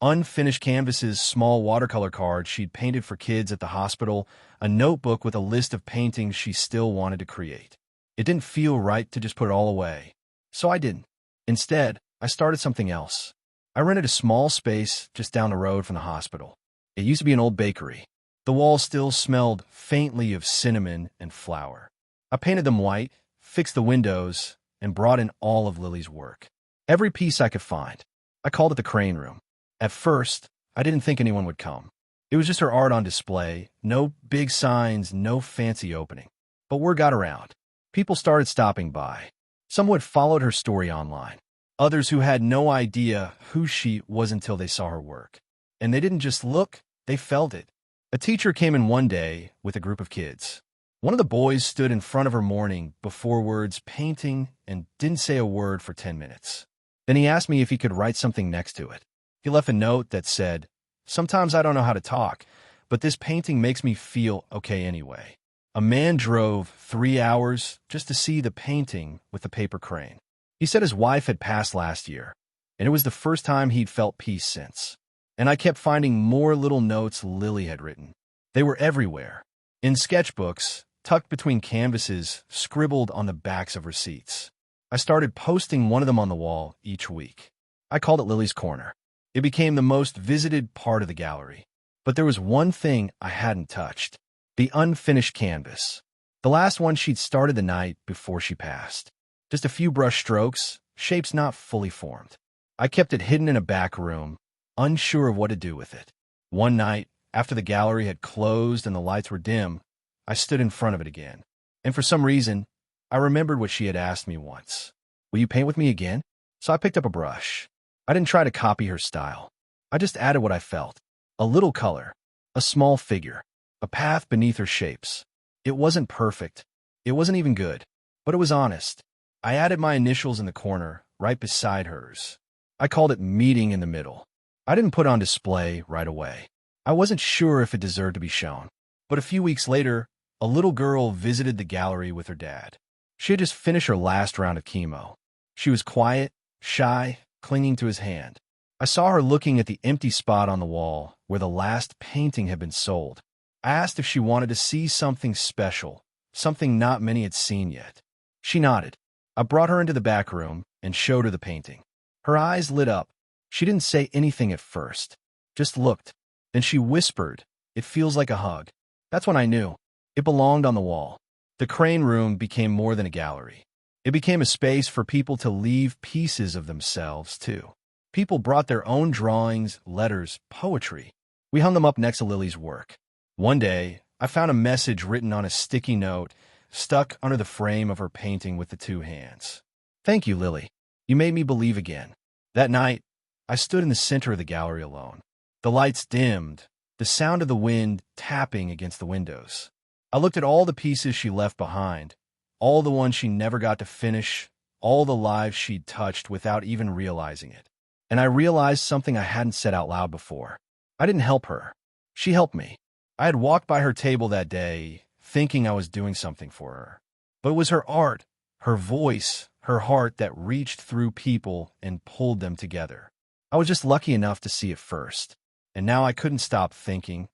Unfinished canvases, small watercolor cards she'd painted for kids at the hospital, a notebook with a list of paintings she still wanted to create. It didn't feel right to just put it all away. So I didn't. Instead, I started something else. I rented a small space just down the road from the hospital. It used to be an old bakery. The walls still smelled faintly of cinnamon and flour. I painted them white, fixed the windows, and brought in all of Lily's work. Every piece I could find. I called it the Crane Room. At first, I didn't think anyone would come. It was just her art on display, no big signs, no fancy opening. But word got around. People started stopping by. Some had followed her story online. Others who had no idea who she was until they saw her work. And they didn't just look, they felt it. A teacher came in one day with a group of kids. One of the boys stood in front of her morning before words, painting, and didn't say a word for 10 minutes. Then he asked me if he could write something next to it. He left a note that said, "Sometimes I don't know how to talk, but this painting makes me feel okay anyway." A man drove 3 hours just to see the painting with the paper crane. He said his wife had passed last year, and it was the first time he'd felt peace since. And I kept finding more little notes Lily had written. They were everywhere. In sketchbooks, tucked between canvases, scribbled on the backs of receipts. I started posting one of them on the wall each week. I called it Lily's Corner. It became the most visited part of the gallery. But there was one thing I hadn't touched: the unfinished canvas. The last one she'd started the night before she passed. Just a few brush strokes, shapes not fully formed. I kept it hidden in a back room, unsure of what to do with it. One night, after the gallery had closed and the lights were dim, I stood in front of it again. And for some reason, I remembered what she had asked me once. "Will you paint with me again?" So I picked up a brush. I didn't try to copy her style. I just added what I felt. A little color, a small figure, a path beneath her shapes. It wasn't perfect. It wasn't even good, but it was honest. I added my initials in the corner, right beside hers. I called it Meeting in the Middle. I didn't put on display right away. I wasn't sure if it deserved to be shown. But a few weeks later, a little girl visited the gallery with her dad. She had just finished her last round of chemo. She was quiet, shy, clinging to his hand. I saw her looking at the empty spot on the wall where the last painting had been sold. I asked if she wanted to see something special, something not many had seen yet. She nodded. I brought her into the back room and showed her the painting. Her eyes lit up. She didn't say anything at first, just looked. Then she whispered, "It feels like a hug." That's when I knew. It belonged on the wall. The crane room became more than a gallery. It became a space for people to leave pieces of themselves, too. People brought their own drawings, letters, poetry. We hung them up next to Lily's work. One day, I found a message written on a sticky note, stuck under the frame of her painting with the two hands. "Thank you, Lily. You made me believe again." That night, I stood in the center of the gallery alone. The lights dimmed, the sound of the wind tapping against the windows. I looked at all the pieces she left behind, all the ones she never got to finish, all the lives she'd touched without even realizing it. And I realized something I hadn't said out loud before. I didn't help her. She helped me. I had walked by her table that day, thinking I was doing something for her. But it was her art, her voice, her heart that reached through people and pulled them together. I was just lucky enough to see it first. And now I couldn't stop thinking,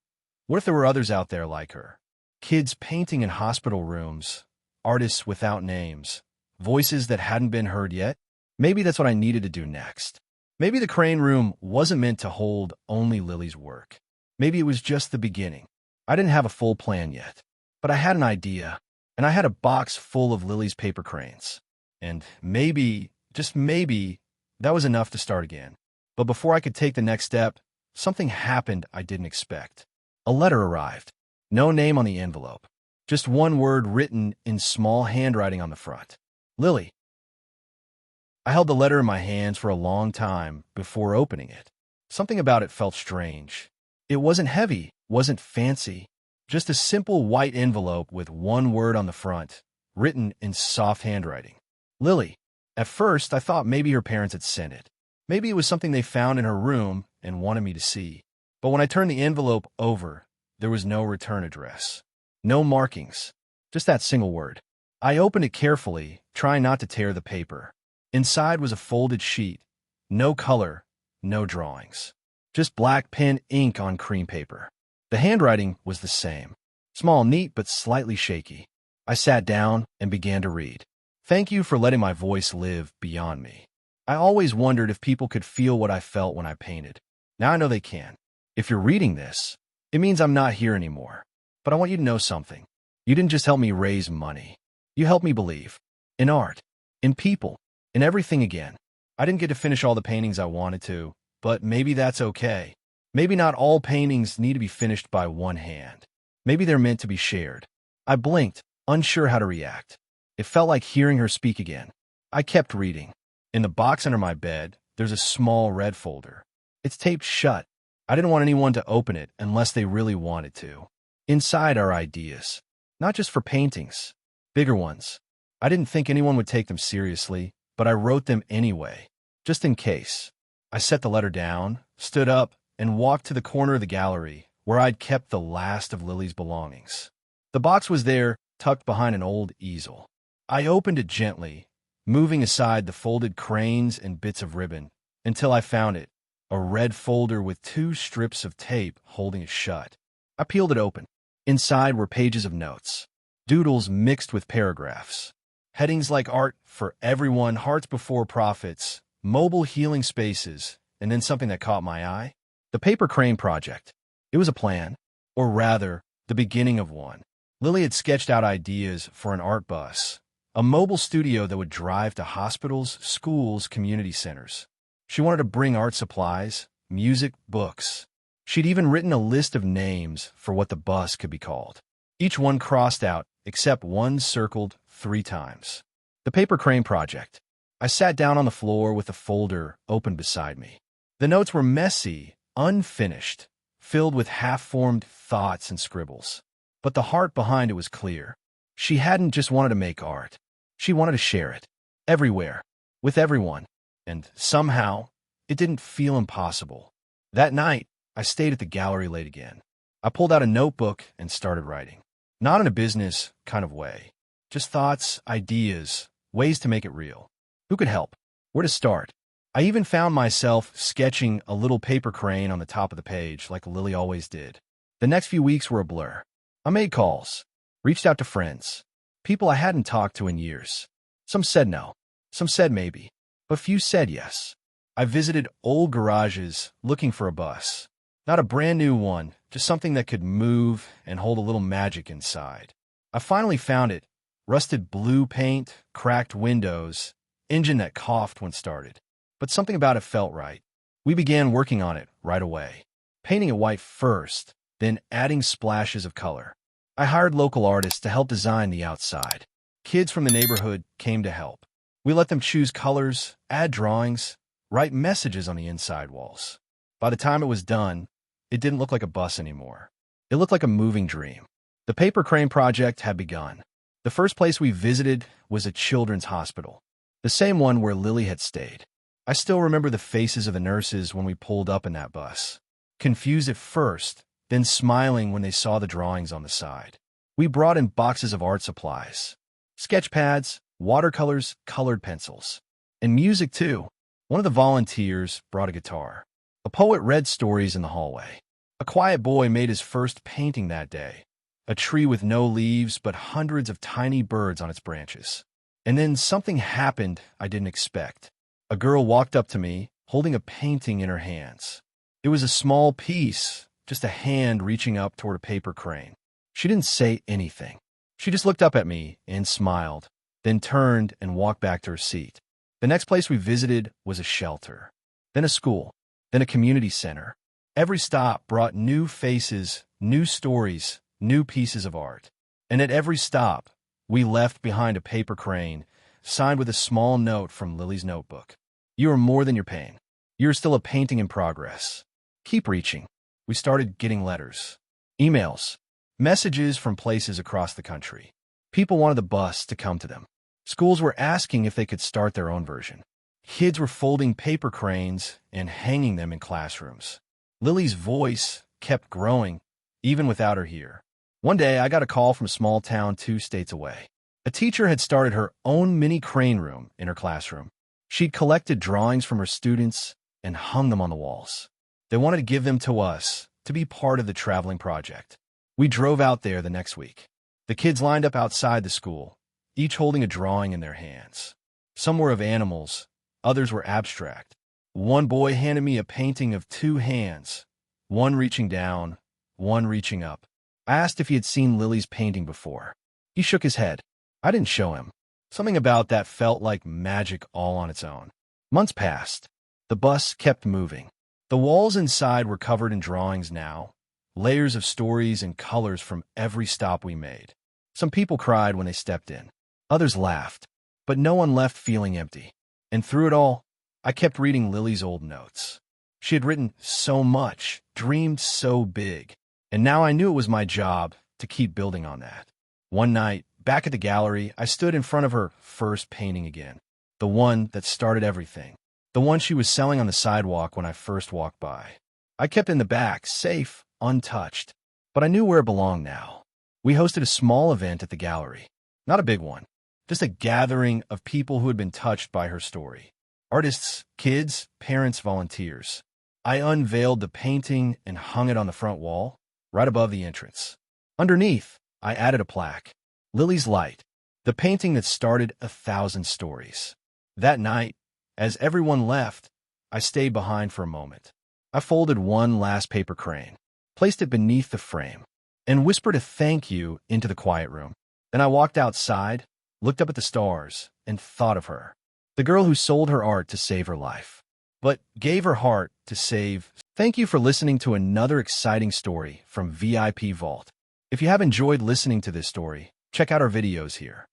what if there were others out there like her? Kids painting in hospital rooms, artists without names, voices that hadn't been heard yet? Maybe that's what I needed to do next. Maybe the crane room wasn't meant to hold only Lily's work. Maybe it was just the beginning. I didn't have a full plan yet, but I had an idea, and I had a box full of Lily's paper cranes. And maybe, just maybe, that was enough to start again. But before I could take the next step, something happened I didn't expect. A letter arrived. No name on the envelope. Just one word written in small handwriting on the front. Lily. I held the letter in my hands for a long time before opening it. Something about it felt strange. It wasn't heavy, wasn't fancy. Just a simple white envelope with one word on the front, written in soft handwriting. Lily. At first, I thought maybe her parents had sent it. Maybe it was something they found in her room and wanted me to see. But when I turned the envelope over, there was no return address. No markings. Just that single word. I opened it carefully, trying not to tear the paper. Inside was a folded sheet. No color, no drawings. Just black pen ink on cream paper. The handwriting was the same. Small, neat, but slightly shaky. I sat down and began to read. Thank you for letting my voice live beyond me. I always wondered if people could feel what I felt when I painted. Now I know they can. If you're reading this, it means I'm not here anymore. But I want you to know something. You didn't just help me raise money. You helped me believe. In art. In people. In everything again. I didn't get to finish all the paintings I wanted to, but maybe that's okay. Maybe not all paintings need to be finished by one hand. Maybe they're meant to be shared. I blinked, unsure how to react. It felt like hearing her speak again. I kept reading. In the box under my bed, there's a small red folder. It's taped shut. I didn't want anyone to open it unless they really wanted to. Inside are ideas. Not just for paintings. Bigger ones. I didn't think anyone would take them seriously, but I wrote them anyway. just in case. I set the letter down, stood up, and walked to the corner of the gallery where I'd kept the last of Lily's belongings. The box was there, tucked behind an old easel. I opened it gently, moving aside the folded cranes and bits of ribbon, until I found it, a red folder with 2 strips of tape holding it shut. I peeled it open. Inside were pages of notes, doodles mixed with paragraphs, headings like art for everyone, hearts before profits, mobile healing spaces, and then something that caught my eye. The paper crane project. It was a plan, or rather, the beginning of one. Lily had sketched out ideas for an art bus, a mobile studio that would drive to hospitals, schools, community centers. She wanted to bring art supplies, music, books. She'd even written a list of names for what the bus could be called. Each one crossed out, except one circled 3 times. The paper crane project. I sat down on the floor with the folder open beside me. The notes were messy, unfinished, filled with half-formed thoughts and scribbles. But the heart behind it was clear. She hadn't just wanted to make art. She wanted to share it. Everywhere. With everyone. And somehow, it didn't feel impossible. That night, I stayed at the gallery late again. I pulled out a notebook and started writing. Not in a business kind of way. Just thoughts, ideas, ways to make it real. Who could help? Where to start? I even found myself sketching a little paper crane on the top of the page like Lily always did. The next few weeks were a blur. I made calls, reached out to friends, people I hadn't talked to in years. Some said no, some said maybe, but few said yes. I visited old garages looking for a bus. Not a brand new one, just something that could move and hold a little magic inside. I finally found it. Rusted blue paint, cracked windows, engine that coughed when started. But something about it felt right. We began working on it right away. Painting it white first, then adding splashes of color. I hired local artists to help design the outside. Kids from the neighborhood came to help. We let them choose colors, add drawings, write messages on the inside walls. By the time it was done, it didn't look like a bus anymore. It looked like a moving dream. The paper crane project had begun. The first place we visited was a children's hospital, the same one where Lily had stayed. I still remember the faces of the nurses when we pulled up in that bus, confused at first, then smiling when they saw the drawings on the side. We brought in boxes of art supplies, sketch pads, watercolors, colored pencils, and music too. One of the volunteers brought a guitar. A poet read stories in the hallway. A quiet boy made his first painting that day. A tree with no leaves but hundreds of tiny birds on its branches. And then something happened I didn't expect. A girl walked up to me, holding a painting in her hands. It was a small piece, just a hand reaching up toward a paper crane. She didn't say anything. She just looked up at me and smiled, then turned and walked back to her seat. The next place we visited was a shelter, then a school, then a community center. Every stop brought new faces, new stories, new pieces of art. And at every stop, we left behind a paper crane, signed with a small note from Lily's notebook. You are more than your pain. You're still a painting in progress. Keep reaching. We started getting letters, emails, messages from places across the country. People wanted the bus to come to them. Schools were asking if they could start their own version. Kids were folding paper cranes and hanging them in classrooms. Lily's voice kept growing, even without her here. One day, I got a call from a small town 2 states away. A teacher had started her own mini crane room in her classroom. She'd collected drawings from her students and hung them on the walls. They wanted to give them to us to be part of the traveling project. We drove out there the next week. The kids lined up outside the school, each holding a drawing in their hands. Some were of animals, others were abstract. One boy handed me a painting of 2 hands, one reaching down, one reaching up. I asked if he had seen Lily's painting before. He shook his head. I didn't show him. Something about that felt like magic all on its own. Months passed. The bus kept moving. The walls inside were covered in drawings now, layers of stories and colors from every stop we made. Some people cried when they stepped in. Others laughed, but no one left feeling empty. And through it all, I kept reading Lily's old notes. She had written so much, dreamed so big, and now I knew it was my job to keep building on that. One night, back at the gallery, I stood in front of her first painting again, the one that started everything. The one she was selling on the sidewalk when I first walked by. I kept it in the back, safe, untouched. But I knew where it belonged now. We hosted a small event at the gallery. Not a big one. Just a gathering of people who had been touched by her story. Artists, kids, parents, volunteers. I unveiled the painting and hung it on the front wall, right above the entrance. Underneath, I added a plaque. Lily's Light. The painting that started 1,000 stories. That night, as everyone left, I stayed behind for a moment. I folded one last paper crane, placed it beneath the frame, and whispered a thank you into the quiet room. Then I walked outside, looked up at the stars, and thought of her. The girl who sold her art to save her life, but gave her heart to save. Thank you for listening to another exciting story from VIP Vault. If you have enjoyed listening to this story, check out our videos here.